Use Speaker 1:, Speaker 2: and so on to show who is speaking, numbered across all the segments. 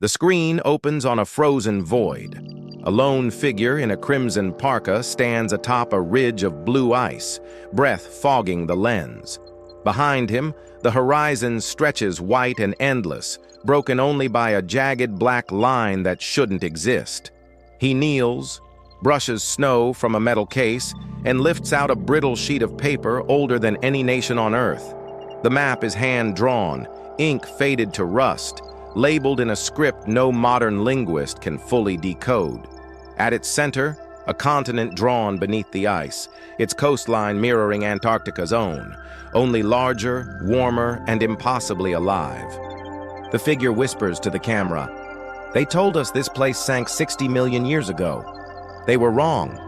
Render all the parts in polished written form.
Speaker 1: The screen opens on a frozen void. A lone figure in a crimson parka stands atop a ridge of blue ice, breath fogging the lens. Behind him, the horizon stretches white and endless, broken only by a jagged black line that shouldn't exist. He kneels, brushes snow from a metal case, and lifts out a brittle sheet of paper older than any nation on Earth. The map is hand-drawn, ink faded to rust, labeled in a script no modern linguist can fully decode. At its center, a continent drawn beneath the ice, its coastline mirroring Antarctica's own, only larger, warmer, and impossibly alive. The figure whispers to the camera, "They told us this place sank 60 million years ago. They were wrong."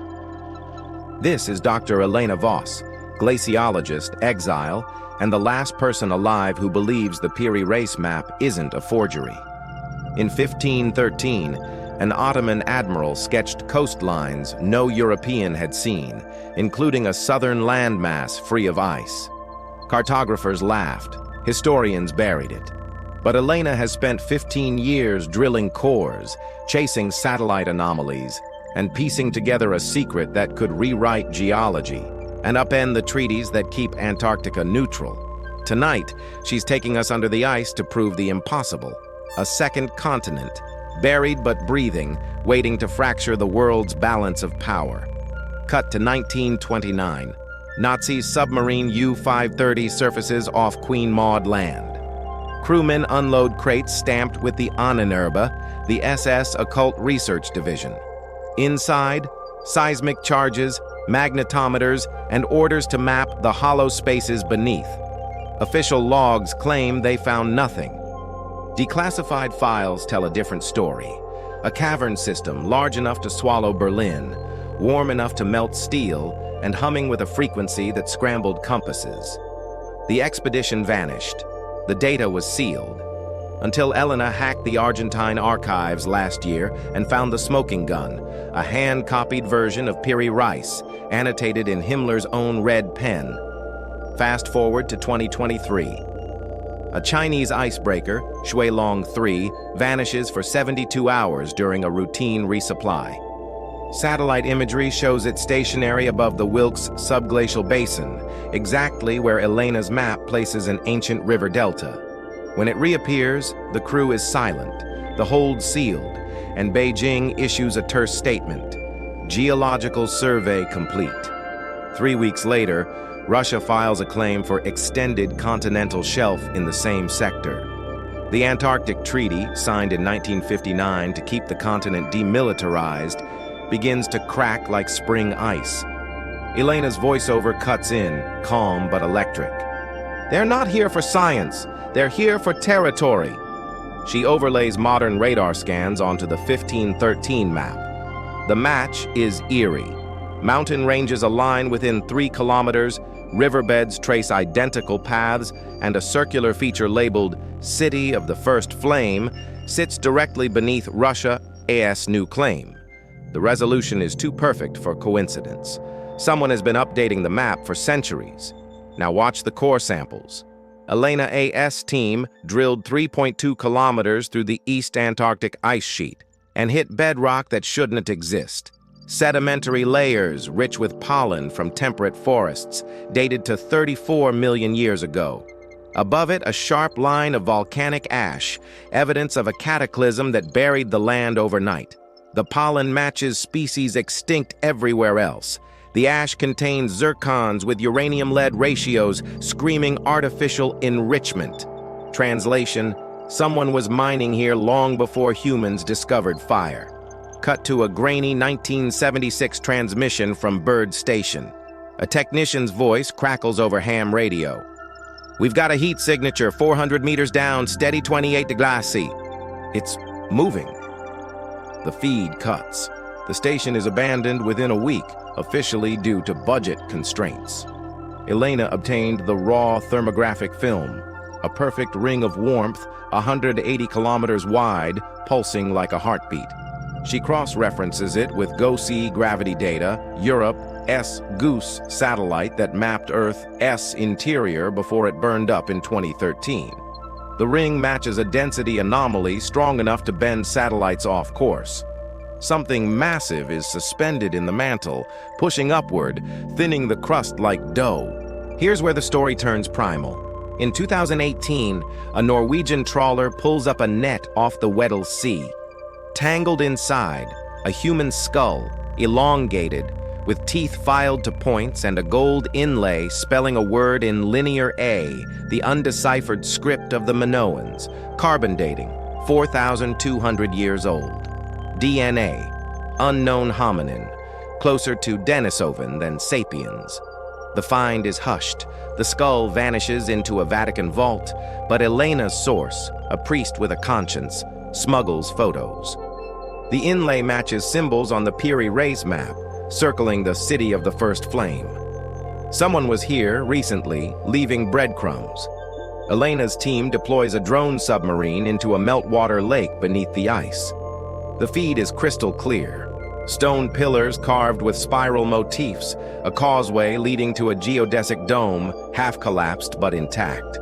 Speaker 1: This is Dr. Elena Voss, glaciologist, exile, and the last person alive who believes the Piri race map isn't a forgery. In 1513, an Ottoman admiral sketched coastlines no European had seen, including a southern landmass free of ice. Cartographers laughed, historians buried it. But Elena has spent 15 years drilling cores, chasing satellite anomalies, and piecing together a secret that could rewrite geology and upend the treaties that keep Antarctica neutral. Tonight, she's taking us under the ice to prove the impossible. A second continent, buried but breathing, waiting to fracture the world's balance of power. Cut to 1929. Nazi submarine U-530 surfaces off Queen Maud Land. Crewmen unload crates stamped with the Ahnenerbe, the SS Occult Research Division. Inside, seismic charges, magnetometers, and orders to map the hollow spaces beneath. Official logs claim they found nothing. Declassified files tell a different story. A cavern system large enough to swallow Berlin, warm enough to melt steel, and humming with a frequency that scrambled compasses. The expedition vanished. The data was sealed. Until Elena hacked the Argentine archives last year and found the smoking gun, a hand-copied version of Piri Reis, annotated in Himmler's own red pen. Fast forward to 2023. A Chinese icebreaker, Shuilong 3, vanishes for 72 hours during a routine resupply. Satellite imagery shows it stationary above the Wilkes subglacial basin, exactly where Elena's map places an ancient river delta. When it reappears, the crew is silent, the hold sealed, and Beijing issues a terse statement. Geological survey complete. 3 weeks later, Russia files a claim for extended continental shelf in the same sector. The Antarctic Treaty, signed in 1959 to keep the continent demilitarized, begins to crack like spring ice. Elena's voiceover cuts in, calm but electric. "They're not here for science. They're here for territory." She overlays modern radar scans onto the 1513 map. The match is eerie. Mountain ranges align within 3 kilometers, riverbeds trace identical paths, and a circular feature labeled City of the First Flame sits directly beneath Russia's new claim. The resolution is too perfect for coincidence. Someone has been updating the map for centuries. Now watch the core samples. Elena's team drilled 3.2 kilometers through the East Antarctic ice sheet and hit bedrock that shouldn't exist. Sedimentary layers rich with pollen from temperate forests, dated to 34 million years ago. Above it, a sharp line of volcanic ash, evidence of a cataclysm that buried the land overnight. The pollen matches species extinct everywhere else. The ash contains zircons with uranium-lead ratios, screaming artificial enrichment. Translation: someone was mining here long before humans discovered fire. Cut to a grainy 1976 transmission from Byrd Station. A technician's voice crackles over ham radio. "We've got a heat signature 400 meters down, steady 28 declassified. It's moving." The feed cuts. The station is abandoned within a week, officially due to budget constraints. Elena obtained the raw thermographic film, a perfect ring of warmth, 180 kilometers wide, pulsing like a heartbeat. She cross-references it with GOSI gravity data, Europe's Goose satellite that mapped Earth's interior before it burned up in 2013. The ring matches a density anomaly strong enough to bend satellites off course. Something massive is suspended in the mantle, pushing upward, thinning the crust like dough. Here's where the story turns primal. In 2018, a Norwegian trawler pulls up a net off the Weddell Sea. Tangled inside, a human skull, elongated, with teeth filed to points and a gold inlay spelling a word in Linear A, the undeciphered script of the Minoans. Carbon dating, 4,200 years old. DNA, unknown hominin, closer to Denisovan than sapiens. The find is hushed. The skull vanishes into a Vatican vault, but Elena's source, a priest with a conscience, smuggles photos. The inlay matches symbols on the Piri Reis map, circling the city of the first flame. Someone was here recently, leaving breadcrumbs. Elena's team deploys a drone submarine into a meltwater lake beneath the ice. The feed is crystal clear. Stone pillars carved with spiral motifs, a causeway leading to a geodesic dome, half collapsed but intact.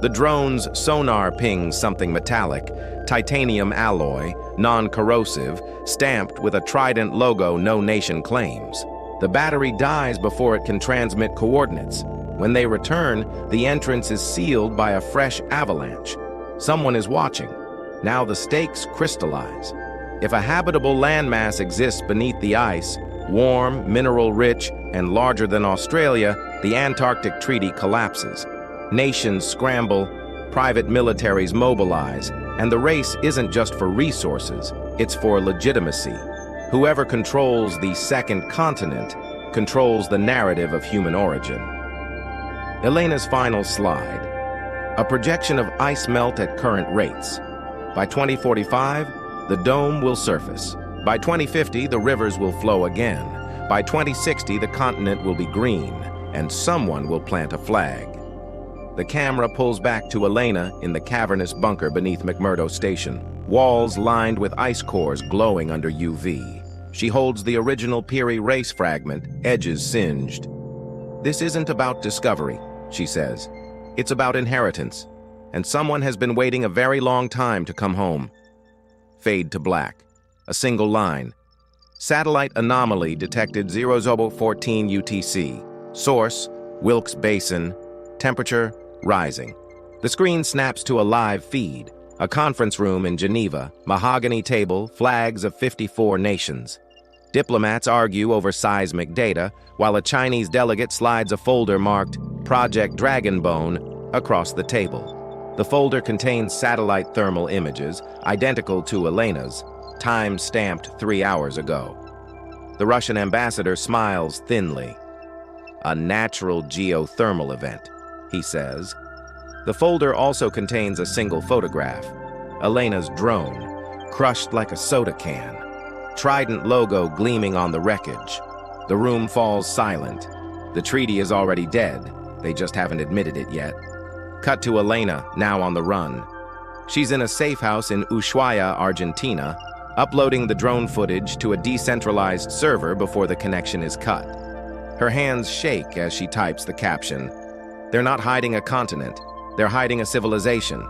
Speaker 1: The drone's sonar pings something metallic, titanium alloy, non-corrosive, stamped with a Trident logo no nation claims. The battery dies before it can transmit coordinates. When they return, the entrance is sealed by a fresh avalanche. Someone is watching. Now the stakes crystallize. If a habitable landmass exists beneath the ice, warm, mineral-rich, and larger than Australia, the Antarctic Treaty collapses. Nations scramble, private militaries mobilize, and the race isn't just for resources, it's for legitimacy. Whoever controls the second continent controls the narrative of human origin. Elena's final slide. A projection of ice melt at current rates. By 2045, the dome will surface. By 2050, the rivers will flow again. By 2060, the continent will be green, and someone will plant a flag. The camera pulls back to Elena in the cavernous bunker beneath McMurdo Station, walls lined with ice cores glowing under UV. She holds the original Piri Reis fragment, edges singed. "This isn't about discovery," she says. "It's about inheritance, and someone has been waiting a very long time to come home." Fade to black. A single line. Satellite anomaly detected 0014 UTC. Source, Wilkes Basin. Temperature, rising. The screen snaps to a live feed. A conference room in Geneva, mahogany table, flags of 54 nations. Diplomats argue over seismic data, while a Chinese delegate slides a folder marked Project Dragonbone across the table. The folder contains satellite thermal images, identical to Elena's, time-stamped 3 hours ago. The Russian ambassador smiles thinly. "A natural geothermal event," he says. The folder also contains a single photograph. Elena's drone, crushed like a soda can. Trident logo gleaming on the wreckage. The room falls silent. The treaty is already dead. They just haven't admitted it yet. Cut to Elena, now on the run. She's in a safe house in Ushuaia, Argentina, uploading the drone footage to a decentralized server before the connection is cut. Her hands shake as she types the caption. They're not hiding a continent. They're hiding a civilization.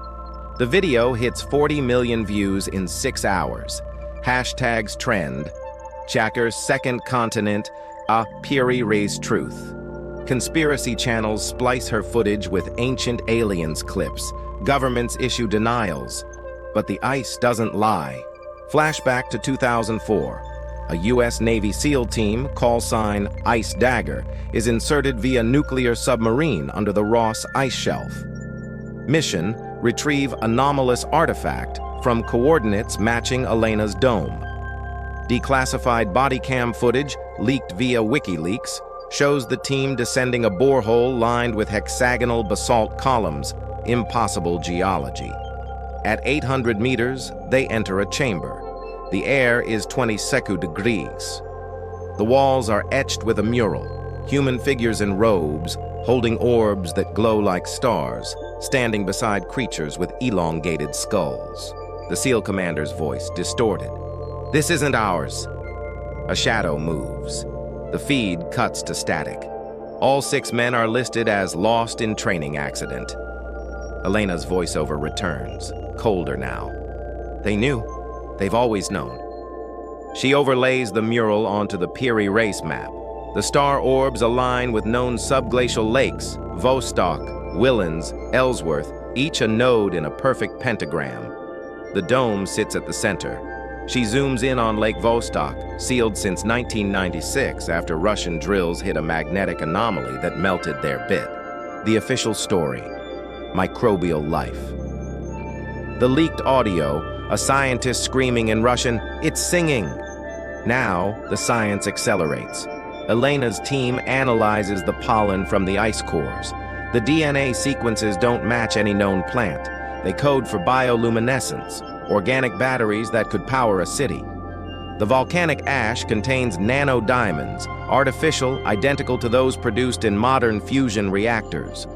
Speaker 1: The video hits 40 million views in 6 hours. Hashtags trend. Chacker's second continent, a Piri Reis truth. Conspiracy channels splice her footage with ancient aliens clips. Governments issue denials. But the ice doesn't lie. Flashback to 2004. A U.S. Navy SEAL team, call sign Ice Dagger, is inserted via nuclear submarine under the Ross Ice Shelf. Mission: retrieve anomalous artifact from coordinates matching Elena's dome. Declassified body cam footage, leaked via WikiLeaks, shows the team descending a borehole lined with hexagonal basalt columns, impossible geology. At 800 meters, they enter a chamber. The air is 22 degrees. The walls are etched with a mural, human figures in robes, holding orbs that glow like stars, standing beside creatures with elongated skulls. The SEAL commander's voice distorted. "This isn't ours." A shadow moves. The feed cuts to static. All 6 men are listed as lost in training accident. Elena's voiceover returns, colder now. They knew. They've always known. She overlays the mural onto the Piri race map. The star orbs align with known subglacial lakes, Vostok, Willens, Ellsworth, each a node in a perfect pentagram. The dome sits at the center. She zooms in on Lake Vostok, sealed since 1996 after Russian drills hit a magnetic anomaly that melted their bit. The official story: microbial life. The leaked audio, a scientist screaming in Russian, "It's singing!" Now, the science accelerates. Elena's team analyzes the pollen from the ice cores. The DNA sequences don't match any known plant. They code for bioluminescence, organic batteries that could power a city. The volcanic ash contains nanodiamonds, artificial, identical to those produced in modern fusion reactors.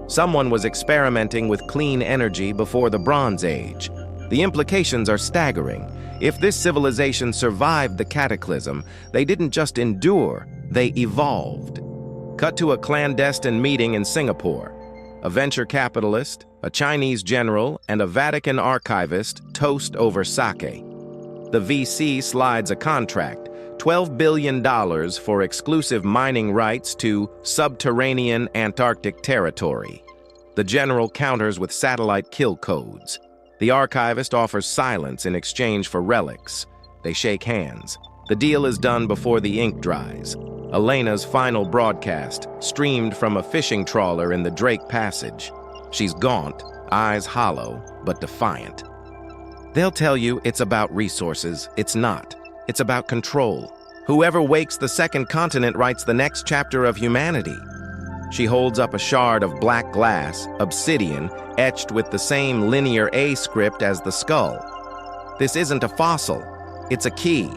Speaker 1: Someone was experimenting with clean energy before the Bronze Age. The implications are staggering. If this civilization survived the cataclysm, they didn't just endure, they evolved. Cut to a clandestine meeting in Singapore. A venture capitalist, a Chinese general, and a Vatican archivist toast over sake. The VC slides a contract, $12 billion for exclusive mining rights to subterranean Antarctic territory. The general counters with satellite kill codes. The archivist offers silence in exchange for relics. They shake hands. The deal is done before the ink dries. Elena's final broadcast, streamed from a fishing trawler in the Drake Passage. She's gaunt, eyes hollow, but defiant. They'll tell you it's about resources. It's not. It's about control. Whoever wakes the second continent writes the next chapter of humanity. She holds up a shard of black glass, obsidian, etched with the same linear A script as the skull. This isn't a fossil. It's a key.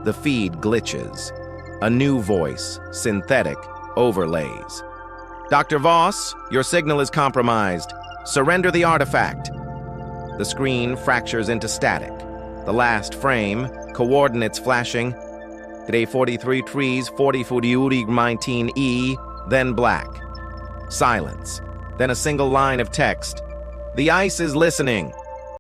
Speaker 1: The feed glitches. A new voice, synthetic, overlays. "Dr. Voss, your signal is compromised. Surrender the artifact." The screen fractures into static. The last frame, coordinates flashing. 343 trees, 40 then black. Silence. Then a single line of text. "The ice is listening.